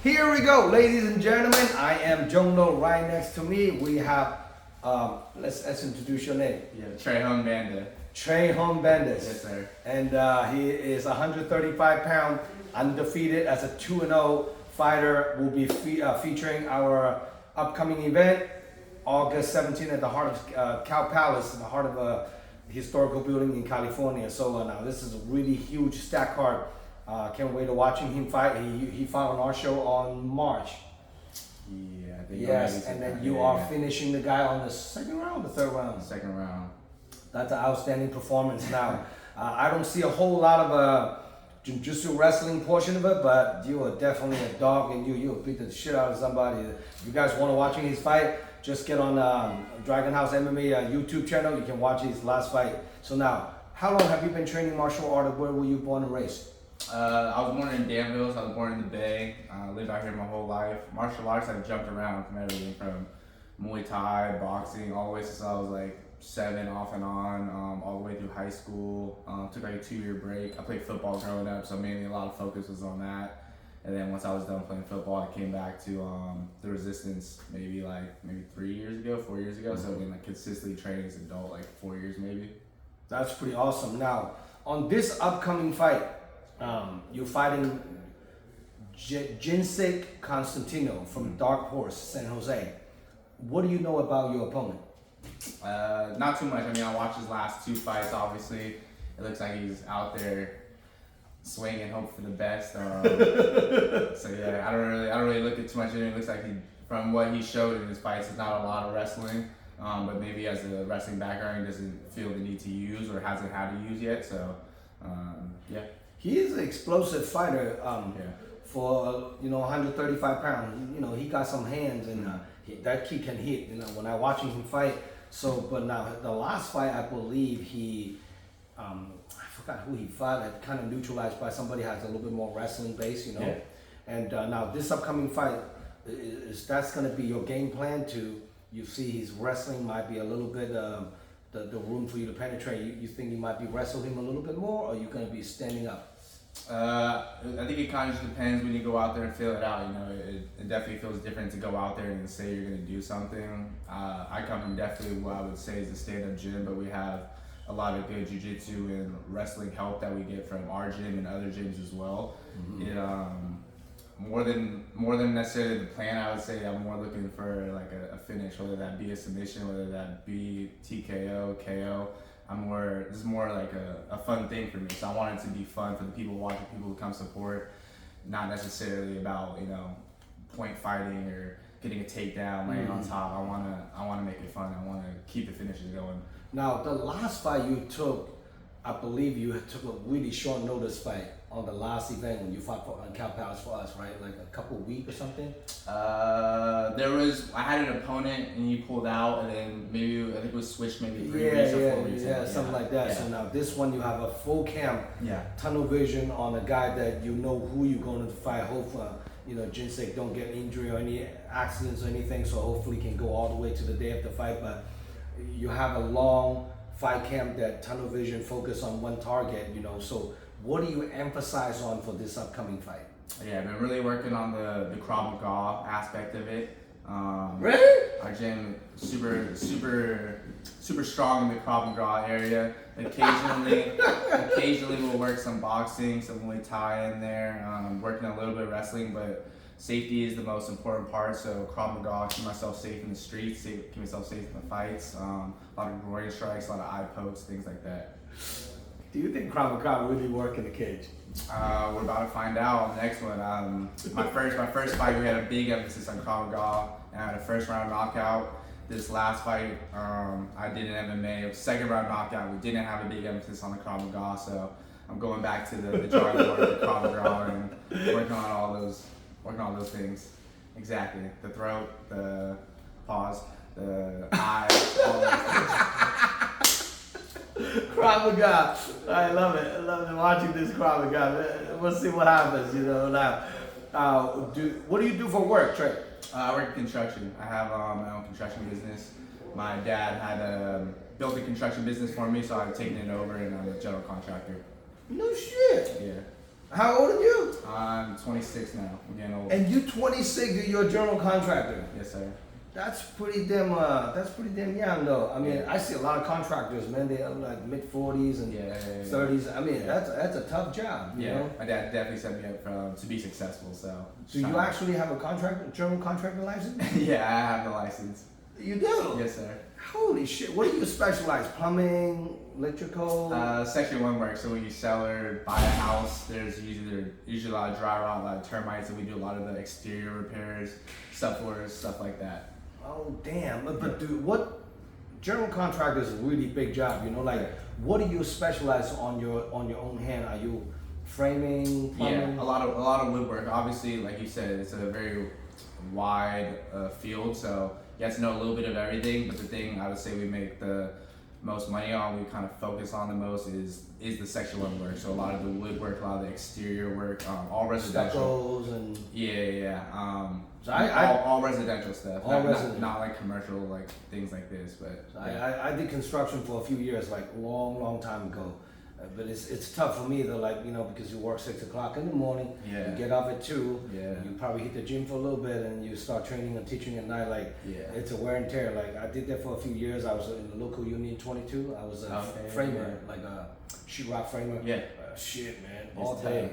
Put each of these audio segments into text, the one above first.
Here we go, ladies and gentlemen. I am Jongno. Right next to me, we have, let's introduce your name. Yeah, Traehone Banda. Traehone Banda. Yes, sir. And he is 135 pound, undefeated as a 2-0 fighter. Will be featuring our upcoming event, August 17th at the heart of Cow Palace, in the heart of a historical building in California. So now this is a really huge stack card. Can't wait to watching him fight. He fought on our show on March. Yeah, I think. Yes, and then you are finishing the guy on the second round, the third round. Second round. That's an outstanding performance. Now, I don't see a whole lot of jiu-jitsu wrestling portion of it, but you are definitely a dog, and you'll beat the shit out of somebody. If you guys want to watch his fight, just get on Dragon House MMA YouTube channel. You can watch his last fight. So now, how long have you been training martial art? Where were you born and raised? I was born in Danville, so I was born in the Bay. Lived out here my whole life. Martial arts, I've jumped around from everything from Muay Thai, boxing, all the way since I was like 7 off and on, all the way through high school. Took like a 2-year break. I played football growing up, so mainly a lot of focus was on that. And then once I was done playing football, I came back to the Resistance maybe 3 years ago, 4 years ago. So I've been like consistently training as an adult, like 4 years maybe. That's pretty awesome. Now, on this upcoming fight, you're fighting Jinsei Constantino from Dark Horse, San Jose. What do you know about your opponent? Not too much. I mean, I watched his last 2 fights. Obviously, it looks like he's out there swinging, hope for the best. So yeah, I don't really look at too much in it. It looks like from what he showed in his fights, it's not a lot of wrestling. But maybe as a wrestling background, he doesn't feel the need to use or hasn't had to use yet. So yeah. He is an explosive fighter. For 135 pounds, he got some hands, and that kid can hit. When I watching him fight. So, but now the last fight, I believe he, I forgot who he fought. That kind of neutralized by somebody has a little bit more wrestling base, Yeah. And now this upcoming fight, that's going to be your game plan to. You see, his wrestling might be a little bit. The room for you to penetrate. You think you might be wrestle him a little bit more, or are you going to be standing up? I think it kind of just depends when you go out there and feel it out. It definitely feels different to go out there and say you're going to do something. I come from definitely what I would say is a stand-up gym, but we have a lot of good jiu-jitsu and wrestling help that we get from our gym and other gyms as well. Mm-hmm. More than necessarily the plan, I would say I'm more looking for like a finish, whether that be a submission, whether that be TKO, KO. This is more like a fun thing for me. So I want it to be fun for the people watching, people who come support, not necessarily about, point fighting or getting a takedown, laying on top. I wanna make it fun. I wanna keep the finishes going. Now, the last fight you took, I believe you took a really short notice fight on the last event when you fought on Cow Palace for us, right? Like a couple weeks or something? I had an opponent and he pulled out, and then I think it was switched maybe 3 weeks or 4 weeks. Yeah, something like that. Yeah. So now this one you have a full camp, tunnel vision on a guy that you know who you're going to fight. Hopefully, Jinsei don't get injury or any accidents or anything, so hopefully can go all the way to the day of the fight. But you have a long fight camp that tunnel vision focus on one target, so what do you emphasize on for this upcoming fight? Yeah, I've been really working on the Krav Maga aspect of it. Really? Our gym super strong in the Krav Maga area. Occasionally we'll work some boxing, some Muay Thai in there. Working a little bit of wrestling, but safety is the most important part. So Krav Maga, keep myself safe in the streets, keep myself safe in the fights. A lot of groin strikes, a lot of eye pokes, things like that. Do you think Krav Maga really work in the cage? We're about to find out on the next one. My first fight, we had a big emphasis on Krav Maga, and I had a first round knockout. This last fight, I did an MMA. It was second round knockout. We didn't have a big emphasis on the Krav Maga, so I'm going back to the drawing board of the Krav Maga and working on all those things. Exactly. The throat, the paws, the eyes, all those things. Krav Maga. I love it. I love watching this Krav Maga. We'll see what happens, now. What do you do for work, Trey? I work in construction. I have my own construction business. My dad had built a construction business for me, so I've taken it over, and I'm a general contractor. No shit. Yeah. How old are you? I'm 26 now. I'm getting old. And you 26, you're a general contractor. Yes, sir. That's pretty damn young though. I mean, I see a lot of contractors, man, they are like mid 40s and 30s. I mean, that's a tough job, you know? My dad definitely set me up to be successful, so. So you actually have a general contractor license? Yeah, I have the license. You do? Yes, sir. Holy shit, what do you specialize? Plumbing, electrical? Section 1 work, so when you sell or buy a house, there's usually a lot of dry rot, a lot of termites, and we do a lot of the exterior repairs, subfloors, stuff like that. Oh damn! But dude, what general contractor is a really big job. You know, like what do you specialize on your own hand? Are you framing, plumbing? Yeah, a lot of woodwork. Obviously, like you said, it's a very wide field, so you have to know a little bit of everything. But the thing I would say we make the most money on, we kind of focus on the most is the section 1 work. So a lot of the woodwork, a lot of the exterior work, all residential. Stuccos and So I all residential stuff, not like commercial like things like this, but I did construction for a few years, like long time ago. But it's tough for me though, like, you know, because you work 6 o'clock in the morning, you get off at 2, you probably hit the gym for a little bit, and you start training and teaching at night. Like, it's a wear and tear. Like, I did that for a few years. I was in the local union 22. I was a framer, like a sheetrock framer. Shit, man, all day.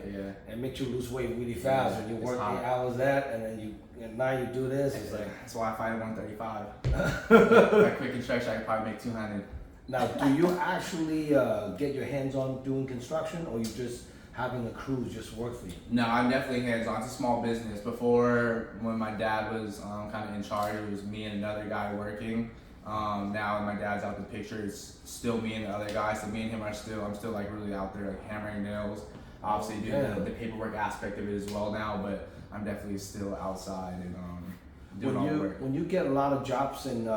And make you lose weight really fast when you work 8 hours that, and then now you do this. It's like that's why I fight at 135. By quick construction, I could probably make 200. Now, do you actually get your hands on doing construction, or you just having the crews just work for you? No, I'm definitely hands on. It's a small business. Before, when my dad was kind of in charge, it was me and another guy working. Now when my dad's out the picture, it's still me and the other guy. So me and him I'm still like really out there like hammering nails. Obviously doing the paperwork aspect of it as well now, but I'm definitely still outside and doing all the work. When you get a lot of jobs in,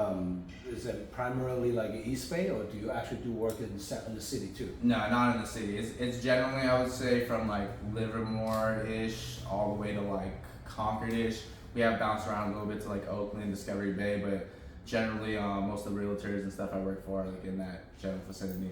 is it primarily like East Bay, or do you actually do work in the city too? No, not in the city. It's generally, I would say, from like Livermore-ish all the way to like Concord-ish. We have bounced around a little bit to like Oakland, Discovery Bay, but generally most of the realtors and stuff I work for are like in that general vicinity.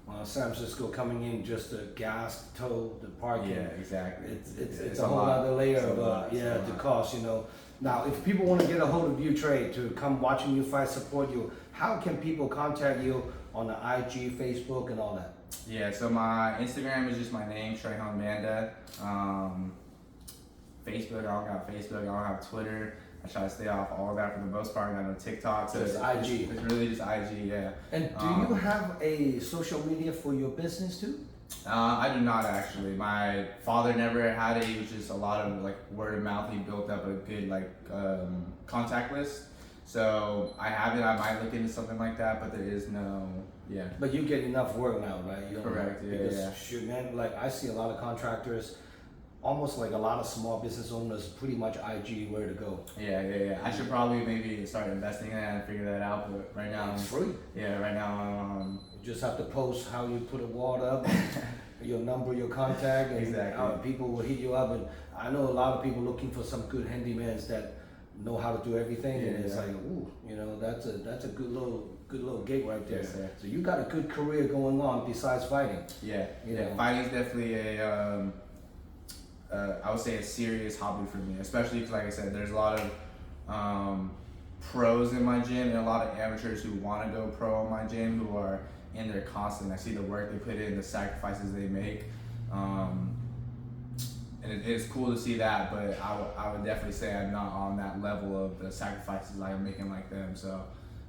Well, San Francisco coming in just the gas, tow, the parking. Yeah, exactly. It's a whole other layer of the cost, you know. Now, if people want to get a hold of you, Trey, to come watching you fight, support you, how can people contact you on the IG, Facebook, and all that? Yeah, so my Instagram is just my name, Traehone Banda. Facebook, I don't got Facebook, I don't have Twitter. I try to stay off all of that for the most part. I know TikTok, so it's IG. It's really just IG, yeah. And do you have a social media for your business too? I do not actually. My father never had it. It was just a lot of like word of mouth. He built up a good like contact list. So I have it. I might look into something like that, but there is no. But you get enough work now, right? Correct. Yeah. Shoot, man. Like I see a lot of contractors. Almost like a lot of small business owners, pretty much IG where to go. Yeah. I should probably maybe start investing in that and figure that out. But right now, it's free. Yeah, right now, you just have to post how you put a wall up, your number, your contact, and exactly. People will hit you up. And I know a lot of people looking for some good handymans that know how to do everything. And it's like, ooh, you know, that's a good little gig right there. Yes, sir. So you got a good career going on besides fighting. Yeah. Fighting is definitely I would say a serious hobby for me, especially because, like I said, there's a lot of pros in my gym and a lot of amateurs who want to go pro in my gym who are in there constant. I see the work they put in, the sacrifices they make, and it is cool to see that. But I would definitely say I'm not on that level of the sacrifices I'm making like them. So,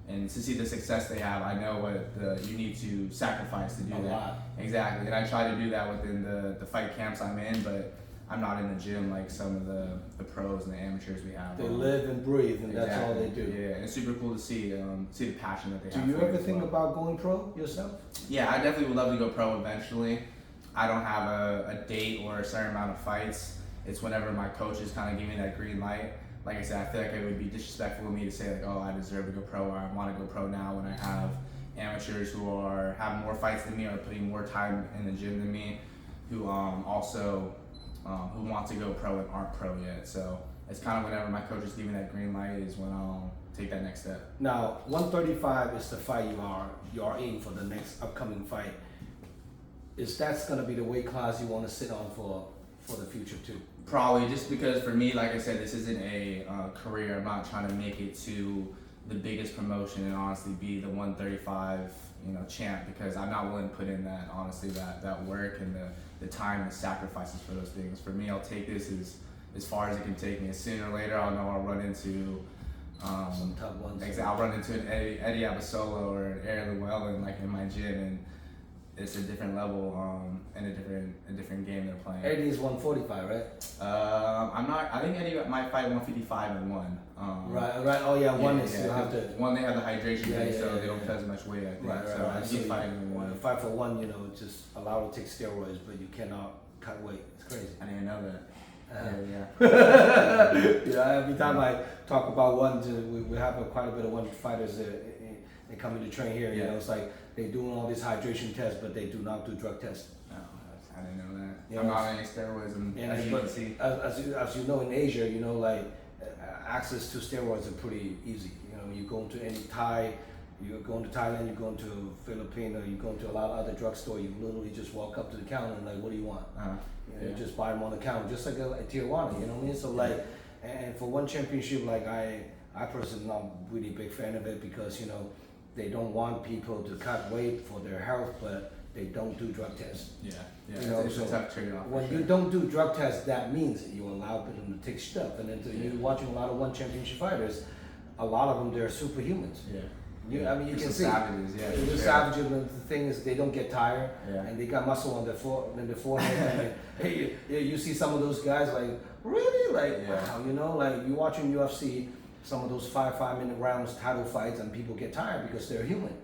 and to see the success they have, I know what you need to sacrifice to do that. Lot. Exactly, and I try to do that within the fight camps I'm in, but I'm not in the gym like some of the pros and the amateurs we have. They live and breathe, and that's all they do. Yeah, and it's super cool to see the passion that they have. Do you ever think about going pro yourself? Yeah, I definitely would love to go pro eventually. I don't have a date or a certain amount of fights. It's whenever my coaches kind of give me that green light. Like I said, I feel like it would be disrespectful of me to say like, oh, I deserve to go pro, or I want to go pro now when I have amateurs who have more fights than me or putting more time in the gym than me, who also who want to go pro and aren't pro yet. So it's kind of whenever my coaches give me that green light is when I'll take that next step. Now, 135 is the fight you are in for the next upcoming fight. is that's gonna be the weight class you want to sit on for the future too? Probably, just because for me, like I said, this isn't a career. I'm not trying to make it to the biggest promotion and honestly be the 135, champ, because I'm not willing to put in that, honestly, that work and the time and sacrifices for those things. For me, I'll take this as far as it can take me. Sooner or later, I'll know I'll run into Some tough ones. exactly. I'll run into an Eddie Abasolo or an Aaron Llewellyn like in my gym, and it's a different level and a different game they're playing. Eddie is 145, right? I'm not. I think Eddie might fight 155 and one. Right. Oh yeah, one is you have to. One, they have the hydration thing, so yeah, they don't cut as much weight. I think. Right. So I think he's fighting in one. 5 for 1, just allowed to take steroids, but you cannot cut weight. It's crazy. I didn't know that. Every time I talk about one, we have quite a bit of one fighters they come in to train here. It's like they doing all these hydration tests, but they do not do drug tests. No, I didn't know that. I'm not on any steroids, and as you can see, as you know, in Asia, like access to steroids are pretty easy. You go into any Thai, you go into Thailand, you go into Philippines, or you go into a lot of other drugstore. You literally just walk up to the counter and like, what do you want? You just buy them on the counter, just like a Tijuana. You know what I mean? So like, and for one championship, like I personally not really a big fan of it because they don't want people to cut weight for their health, but they don't do drug tests. It's a tough trade-off. When you don't do drug tests, that means you allow them to take stuff. And then you're watching a lot of one championship fighters, a lot of them, they're superhumans. You can see. Savages, They're savages, and the thing is, they don't get tired, and they got muscle on their forehead. And you see some of those guys, like, really? Like, wow, like, you watching UFC, some of those 5-minute rounds, title fights, and people get tired because they're human.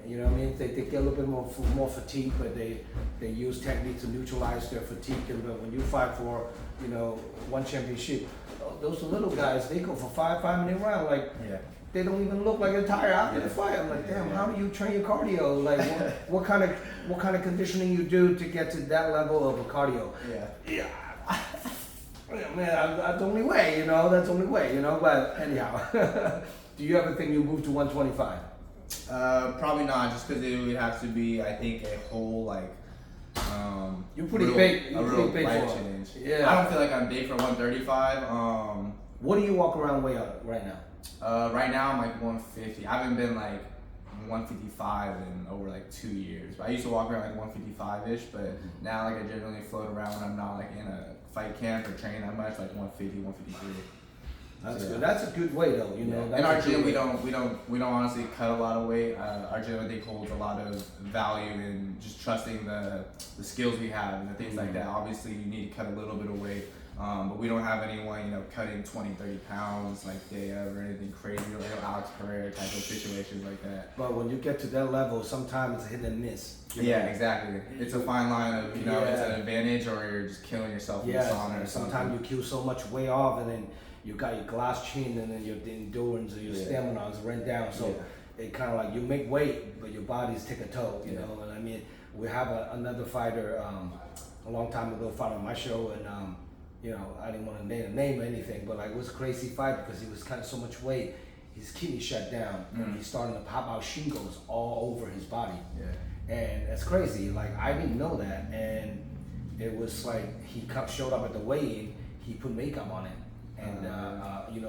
You know what I mean? They get a little bit more fatigue, but they use technique to neutralize their fatigue. But when you fight for, one championship, those little guys, they go for 5-minute round, like, they don't even look like they're tired after the fight. I'm like, damn, how do you train your cardio? Like, what kind of conditioning you do to get to that level of a cardio? Man, that's the only way, that's the only way, but anyhow. Do you ever think you'll move to 125? Probably not, just because it would have to be, I think, a whole, you're pretty big. You're real pretty big life for change. I don't feel like I'm big for 135. What do you walk around weigh up right now? Right now I'm like 150. I haven't been like 155 in over like 2 years. But I used to walk around like 155-ish, but now like I generally float around when I'm not like in a fight camp or training that much, like 150, 153. That's good. That's a good way though, In our gym, we don't honestly cut a lot of weight. Our gym, I think, holds a lot of value in just trusting the skills we have and the things like that. Obviously, you need to cut a little bit of weight, but we don't have anyone, cutting 20, 30 pounds like Dave or anything crazy, like Alex Pereira type of situations like that. But when you get to that level, sometimes it's hit and miss. Exactly. It's a fine line of, it's an advantage or you're just killing yourself in the sauna or something. Sometimes you kill so much weight off and then you got your glass chin and then your endurance or your stamina is run down. So it kind of like you make weight, but your body's take a toll, you know. And I mean, we have another fighter a long time ago fought on my show, and I didn't want to name anything, but like it was a crazy fight because he was kind of so much weight, his kidney shut down and he's starting to pop out shingles all over his body. And it's crazy. Like I didn't know that, and it was like he showed up at the weigh-in, he put makeup on it. And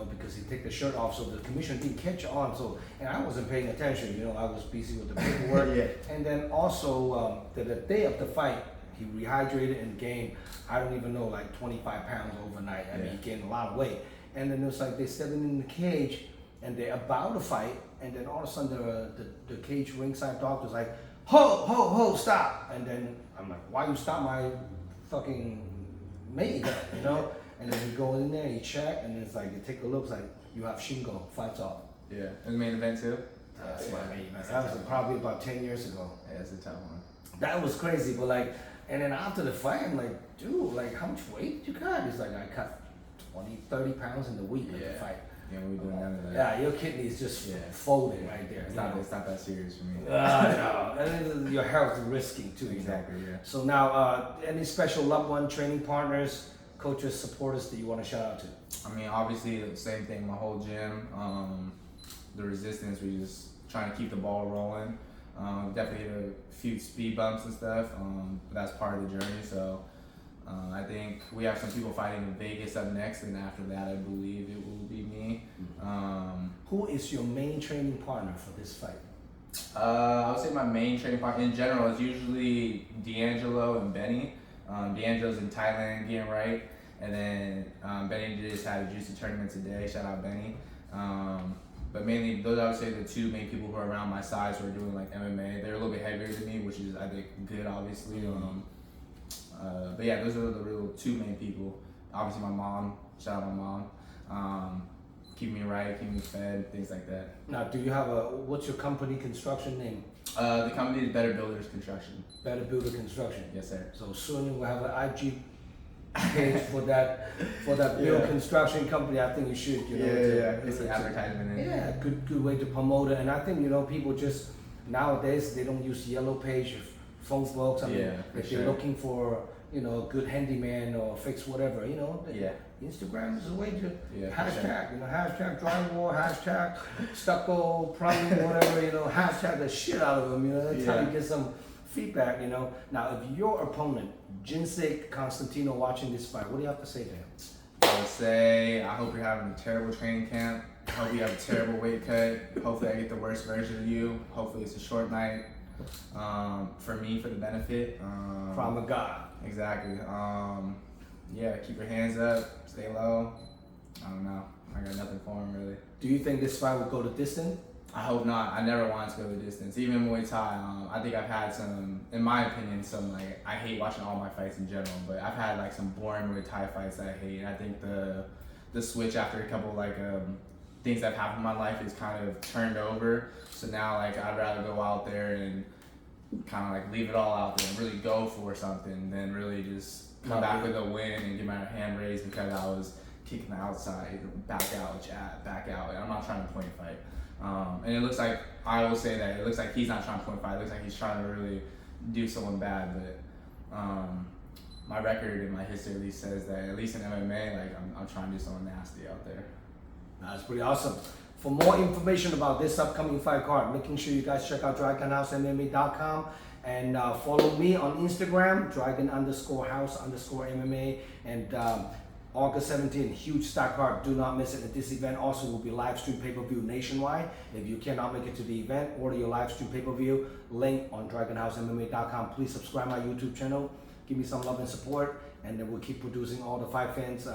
because he took the shirt off, so the commission didn't catch on. So, and I wasn't paying attention. I was busy with the paperwork. And then also the day of the fight, he rehydrated and gained, I don't even know, like 25 pounds overnight. I mean, he gained a lot of weight. And then it was like they set him in the cage, and they're about to fight, and then all of a sudden the cage ringside doctor's like, ho, stop. And then I'm like, why you stop my fucking mate? And then we go in there, you check, and it's like, you take a look, it's like, you have shingo, fights off. And the main event too? That's what I mean. That was probably about 10 years ago. Yeah, it's a tough one. That was crazy, but like, and then after the fight, I'm like, dude, like, how much weight you cut? He's like, I cut 20, 30 pounds in the week of the fight. Yeah, we doing none of that. Yeah, your kidneys just folding right there. It's not that serious for me. No, and your health is risking too. Exactly, So now, any special loved one, training partners, coaches, supporters that you want to shout out to? I mean, obviously the same thing. My whole gym, the resistance. We just trying to keep the ball rolling. Definitely hit a few speed bumps and stuff, but that's part of the journey. So I think we have some people fighting in Vegas up next, and after that, I believe it will be me. Who is your main training partner for this fight? I would say my main training partner in general is usually D'Angelo and Benny. D'Angelo's in Thailand getting right, and then Benny just had a juicy tournament today. Shout out Benny. But mainly, those I would say the two main people who are around my size who are doing like MMA. They're a little bit heavier than me, which is I think good, obviously. But yeah, those are the real two main people. Obviously, my mom. Shout out my mom. Keep me right, keep me fed, things like that. Now, do you have what's your company construction name? The company is Better Builders Construction. Better Builder Construction. Yes, sir. So soon we'll have an IG page for that build construction company. I think you should, It's an advertisement. Yeah, good way to promote it. And I think people just nowadays they don't use yellow page, phone books. I mean, if you're looking for a good handyman or fix whatever, Instagram is a way to hashtag, hashtag drywall, hashtag stucco, plumbing, whatever, hashtag the shit out of them, that's how you get some feedback, Now, if your opponent, Jinsei Constantino, watching this fight, what do you have to say to him? I would say, I hope you're having a terrible training camp. I hope you have a terrible weight cut. Hopefully I get the worst version of you. Hopefully it's a short night. For me, for the benefit. From a God. Exactly. Keep your hands up, stay low. I don't know. I got nothing for him really. Do you think this fight will go the distance? I hope not. I never wanted to go the distance. Even Muay Thai, I think I've had some, in my opinion, I hate watching all my fights in general, but I've had some boring Muay Thai fights that I hate. And I think the switch after a couple things that have happened in my life is kind of turned over. So now I'd rather go out there and kind of leave it all out there and really go for something than really just come back with a win and get my hand raised because I was kicking the outside, back out, jab, back out. And I'm not trying to point fight. And it looks like, I will say that, it looks like he's not trying to point fight. It looks like he's trying to really do someone bad. But my record and my history at least says that, at least in MMA, I'm trying to do someone nasty out there. That's pretty awesome. For more information about this upcoming fight card, making sure you guys check out DragonHouseMMA.com and follow me on Instagram, Dragon_House_MMA, and August 17th, huge stock card. Do not miss it. At this event also will be live stream pay-per-view nationwide. If you cannot make it to the event, order your live stream pay-per-view. Link on DragonHouseMMA.com. Please subscribe my YouTube channel. Give me some love and support, and then we'll keep producing all the fight fans,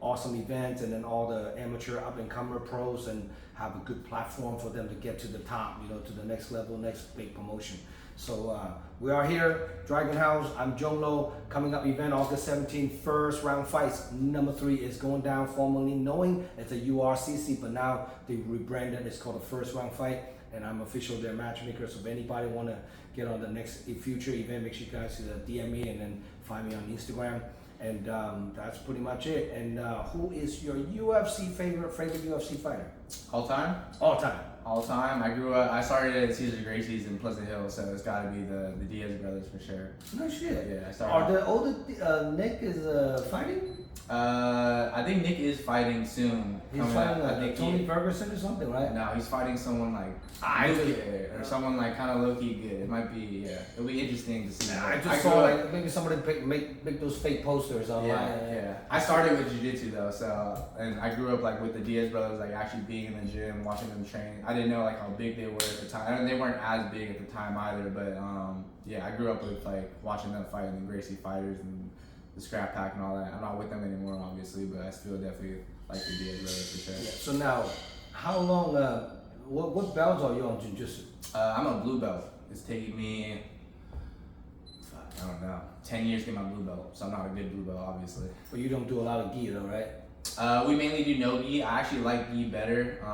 awesome events, and then all the amateur up-and-comer pros, and have a good platform for them to get to the top, to the next level, next big promotion. So we are here, Dragon House. I'm Jong Lo. Coming up event August 17th, first round fights. Number 3 is going down, formerly knowing it's a URCC, but now they rebranded. It's called a first round fight, and I'm official their matchmaker. So if anybody want to get on the next future event, make sure you guys DM me and then find me on Instagram. And that's pretty much it. And who is your favorite UFC fighter? All time? All time. All time. I started at Cesar Gracie's in Pleasant Hill, so it's got to be the Diaz brothers for sure. No shit. Yeah, I started. Are the older Nick is fighting? I think Nick is fighting soon. He's fighting I think Tony Ferguson or something, right? No, he's fighting someone or someone kind of low-key good. It might be, it'll be interesting to see. I just saw maybe somebody make those fake posters online. Yeah. I started with jiu-jitsu though, and I grew up with the Diaz brothers, actually being in the gym, watching them train. I didn't know how big they were at the time. And they weren't as big at the time either, but I grew up with watching them fight, and the Gracie fighters and the scrap pack and all that. I'm not with them anymore, obviously, but I still definitely like the Diaz brothers for sure. Yeah. So now, how long? What belts are you on jiu-jitsu? I'm a blue belt. It's taking me, I don't know, 10 years to get my blue belt. So I'm not a good blue belt, obviously. But you don't do a lot of gi though, right? We mainly do no gi. I actually like gi better.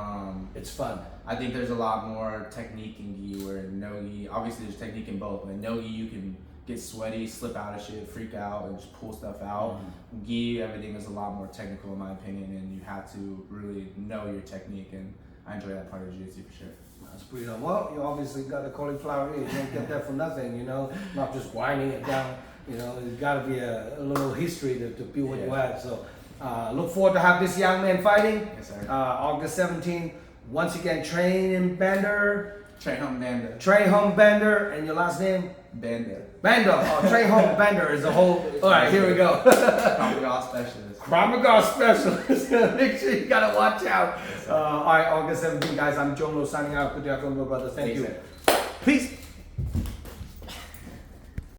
It's fun. I think there's a lot more technique in gi, where no gi, obviously there's technique in both, but no gi you can get sweaty, slip out of shit, freak out, and just pull stuff out. Gi, everything is a lot more technical in my opinion, and you have to really know your technique, and I enjoy that part of jiu-jitsu for sure. That's pretty dumb. Well, you obviously got the cauliflower ear. You don't get that for nothing, not just grinding it down. There's got to be a little history to be what you had. So look forward to have this young man fighting. Yes, sir. August 17th. Once again, train in Banda. Traehone Banda. Traehone Banda, and your last name? Banda. Banda. Oh, Traehone Banda is a whole. All right, here we go. Krav specialist. Krav specialist. Make sure you gotta watch out. All right, August 17th, guys. I'm Jono signing out. Good job, brothers. Thank you. Peace.